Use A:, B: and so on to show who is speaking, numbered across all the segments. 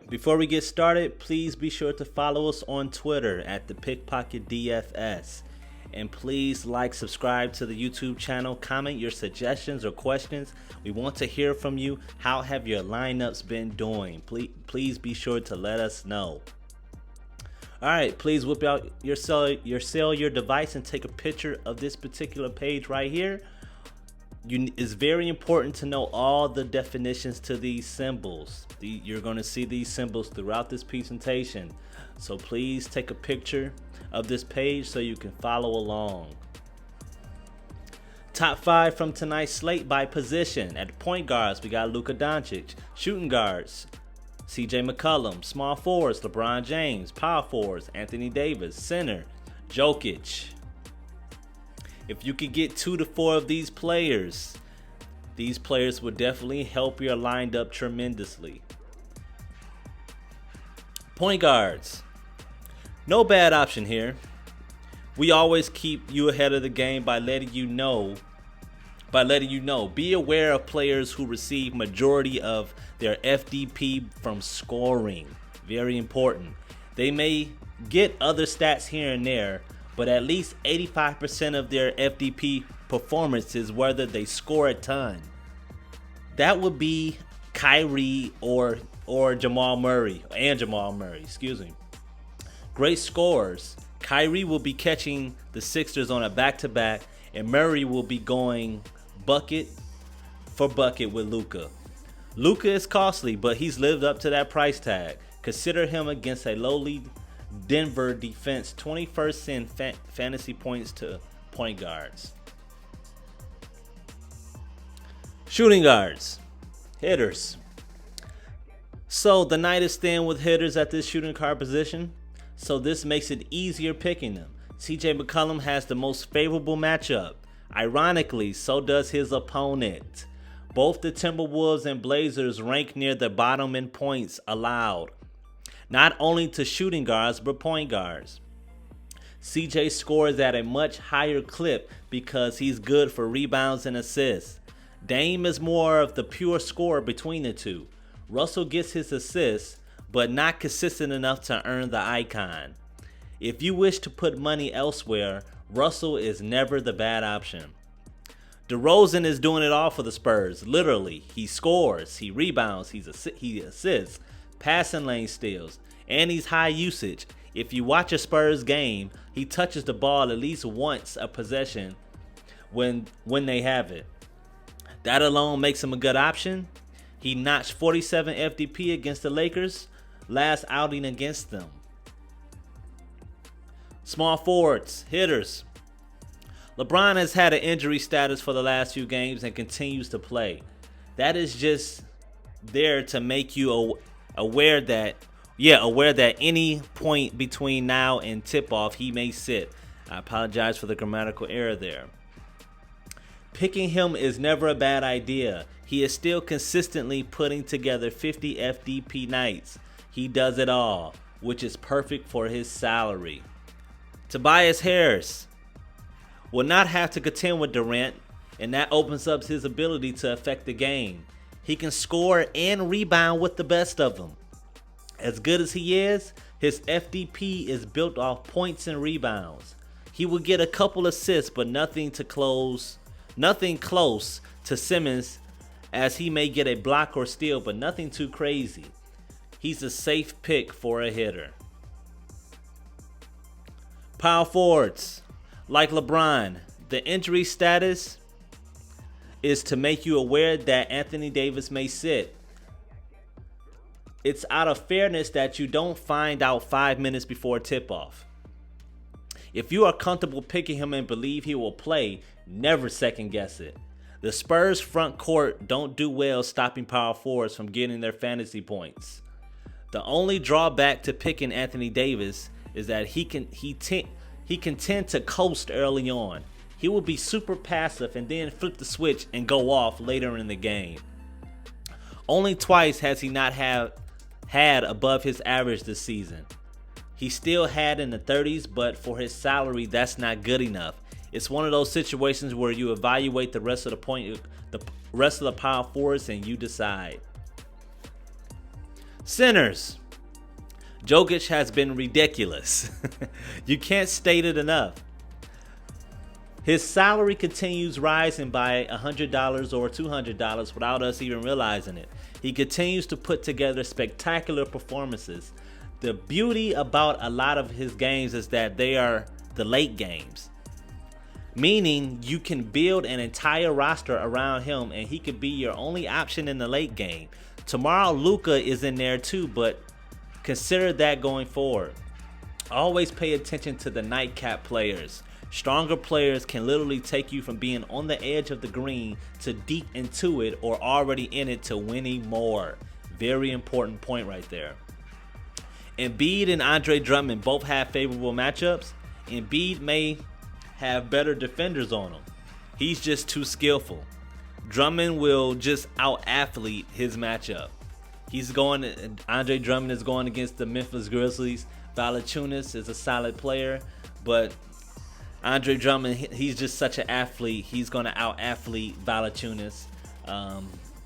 A: Before we get started, please be sure to follow us on Twitter at the Pickpocket Dfs. And please like, subscribe to the YouTube channel, comment your suggestions or questions. We want to hear from you. How have your lineups been doing? Please be sure to let us know. All right, please whip out your cellular device and take a picture of this particular page right here. It's very important to know all the definitions to these symbols. You're going to see these symbols throughout this presentation. So please take a picture of this page so you can follow along. Top 5 from tonight's slate by position. At point guards, we got Luka Doncic. Shooting guards, CJ McCollum. Small forwards, LeBron James. Power forwards, Anthony Davis. Center, Jokic. If you could get 2 to 4 of these players would definitely help your lined up tremendously. Point guards. No bad option here. We always keep you ahead of the game by letting you know. Be aware of players who receive majority of their FDP from scoring. Very important. They may get other stats here and there, but at least 85% of their FDP performance is whether they score a ton. That would be Kyrie or Jamal Murray, excuse me. Great scorers. Kyrie will be catching the Sixers on a back-to-back, and Murray will be going bucket for bucket with Luka. Luka is costly, but he's lived up to that price tag. Consider him against a lowly Denver defense, 21st in fantasy points to point guards. Shooting guards, hitters. So the night is thin with hitters at this shooting guard position, so this makes it easier picking them. CJ McCollum has the most favorable matchup. Ironically, so does his opponent. Both the Timberwolves and Blazers rank near the bottom in points allowed, not only to shooting guards, but point guards. CJ scores at a much higher clip because he's good for rebounds and assists. Dame is more of the pure scorer between the two. Russell gets his assists, but not consistent enough to earn the icon. If you wish to put money elsewhere, Russell is never the bad option. DeRozan is doing it all for the Spurs. Literally, he scores, he rebounds, he assists, passing lane steals, and he's high usage. If you watch a Spurs game, he touches the ball at least once a possession when they have it. That alone makes him a good option. He notched 47 FDP against the Lakers last outing against them. Small forwards, hitters. LeBron has had an injury status for the last few games and continues to play. That is just there to make you aware that any point between now and tip-off he may sit. I apologize for the grammatical error there. Picking him is never a bad idea. He is still consistently putting together 50 FDP nights. He does it all, which is perfect for his salary. Tobias Harris will not have to contend with Durant, and that opens up his ability to affect the game. He can score and rebound with the best of them. As good as he is, his FDP is built off points and rebounds. He will get a couple assists, but nothing close to Simmons, as he may get a block or steal, but nothing too crazy. He's a safe pick for a hitter. Power forwards, like LeBron, the injury status is to make you aware that Anthony Davis may sit. It's out of fairness that you don't find out 5 minutes before tip-off. If you are comfortable picking him and believe he will play, never second guess it. The Spurs front court don't do well stopping power forwards from getting their fantasy points. The only drawback to picking Anthony Davis is that he can tend to coast early on. He will be super passive and then flip the switch and go off later in the game. Only twice has he not had above his average this season. He still had in the 30s, but for his salary, that's not good enough. It's one of those situations where you evaluate the rest of the power forwards, and you decide. Centers. Jokic has been ridiculous. You can't state it enough. His salary continues rising by $100 or $200 without us even realizing it. He continues to put together spectacular performances. The beauty about a lot of his games is that they are the late games, meaning you can build an entire roster around him and he could be your only option in the late game. Tomorrow Luka is in there too, but consider that going forward. Always pay attention to the nightcap players. Stronger players can literally take you from being on the edge of the green to deep into it or already in it to winning more. Very important point right there. Embiid and Andre Drummond both have favorable matchups. Embiid may have better defenders on him. He's just too skillful. Drummond will just out-athlete his matchup. Andre Drummond is going against the Memphis Grizzlies. Valanciunas is a solid player, but Andre Drummond, he's just such an athlete. He's going to out-athlete Valanciunas.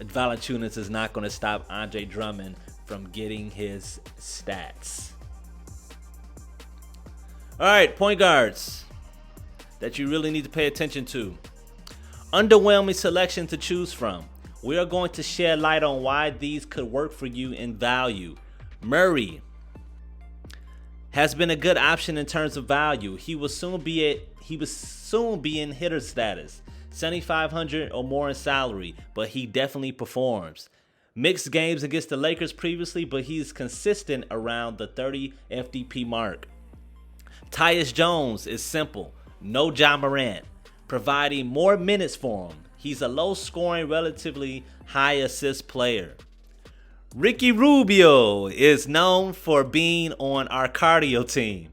A: Valanciunas is not going to stop Andre Drummond from getting his stats. All right, point guards that you really need to pay attention to. Underwhelming selection to choose from. We are going to shed light on why these could work for you in value. Murray has been a good option in terms of value. He will soon be in hitter status, 7,500 or more in salary, but he definitely performs. Mixed games against the Lakers previously, but he's consistent around the 30 FDP mark. Tyus Jones is simple, no Ja Morant, providing more minutes for him. He's a low-scoring, relatively high-assist player. Ricky Rubio is known for being on our cardio team.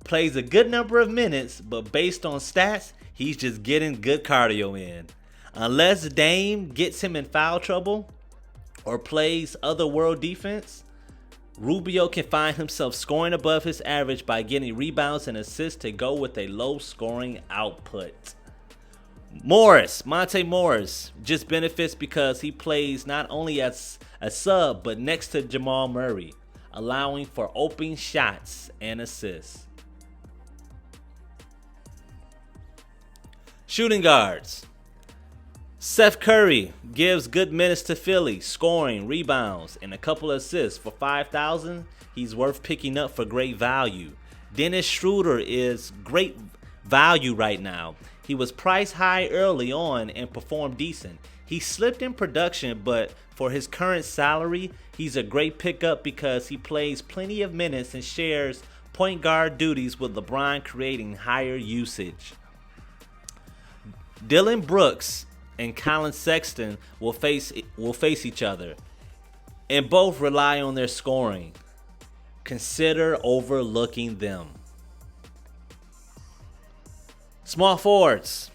A: Plays a good number of minutes, but based on stats, he's just getting good cardio in. Unless Dame gets him in foul trouble or plays other world defense, Rubio can find himself scoring above his average by getting rebounds and assists to go with a low-scoring output. Monte Morris just benefits because he plays not only as a sub but next to Jamal Murray, allowing for open shots and assists. Shooting guards. Seth Curry gives good minutes to Philly, scoring, rebounds, and a couple of assists. For $5,000, he's worth picking up for great value. Dennis Schroeder is great value right now. He was priced high early on and performed decent. He slipped in production, but for his current salary, he's a great pickup because he plays plenty of minutes and shares point guard duties with LeBron, creating higher usage. Dylan Brooks and Colin Sexton will face each other, and both rely on their scoring. Consider overlooking them. Small forwards.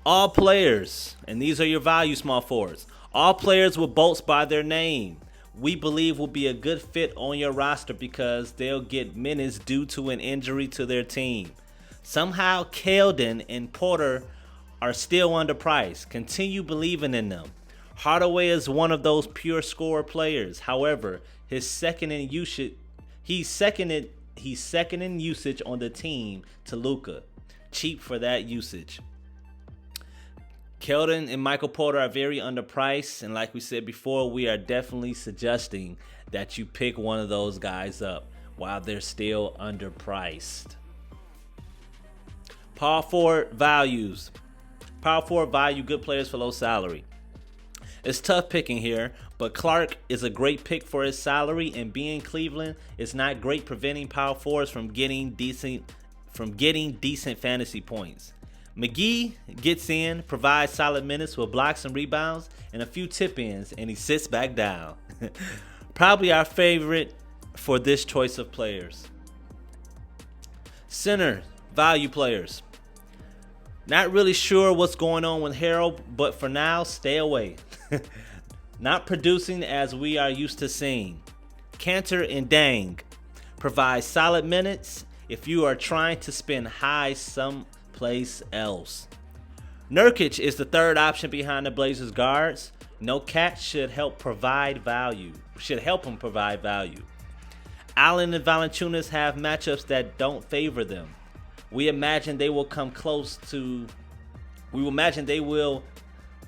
A: All players, and these are your value small forwards, all players with bolts by their name, we believe will be a good fit on your roster because they'll get minutes due to an injury to their team. Somehow Keldon and Porter are still underpriced. Continue believing in them. Hardaway is one of those pure scorer players. However, he's second in usage on the team to Luka. Cheap for that usage. Keldon and Michael Porter are very underpriced, and like we said before, we are definitely suggesting that you pick one of those guys up while they're still underpriced. Power forward values. Power forward value good players for low salary. It's tough picking here, but Clark is a great pick for his salary, and being Cleveland is not great preventing power forwards from getting decent fantasy points. McGee gets in, provides solid minutes with blocks and rebounds and a few tip-ins, and he sits back down. Probably our favorite for this choice of players. Center value players. Not really sure what's going on with Harold, but for now, stay away. Not producing as we are used to seeing. Cantor and Dang provide solid minutes if you are trying to spend high someplace else. Nurkic is the third option behind the Blazers guards. No catch should help provide value. Allen and Valanciunas have matchups that don't favor them. We imagine they will come close to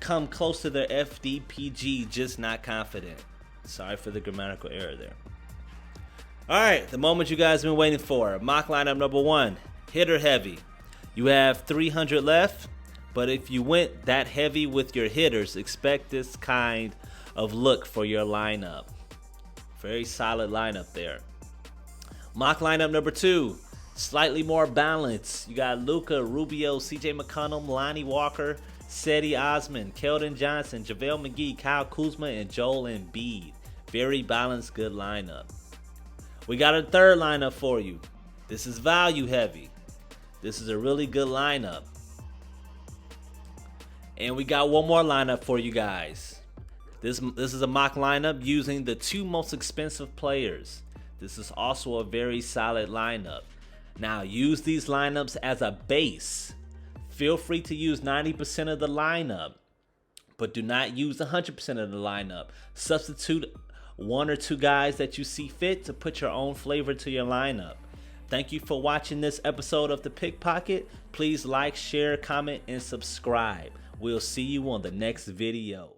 A: their FDPG, just not confident. Sorry for the grammatical error there. Alright, the moment you guys have been waiting for. Mock lineup number 1, hitter heavy. You have 300 left, but if you went that heavy with your hitters, expect this kind of look for your lineup. Very solid lineup there. Mock lineup number 2, slightly more balanced. You got Luka, Rubio, CJ McCollum, Lonnie Walker, Cedi Osman, Keldon Johnson, JaVale McGee, Kyle Kuzma, and Joel Embiid. Very balanced, good lineup. We got a third lineup for you. This is value heavy. This is a really good lineup. And we got one more lineup for you guys. This is a mock lineup using the 2 most expensive players. This is also a very solid lineup. Now, use these lineups as a base. Feel free to use 90% of the lineup, but do not use 100% of the lineup. Substitute 1 or 2 guys that you see fit to put your own flavor to your lineup. Thank you for watching this episode of The Pickpocket. Please like, share, comment, and subscribe. We'll see you on the next video.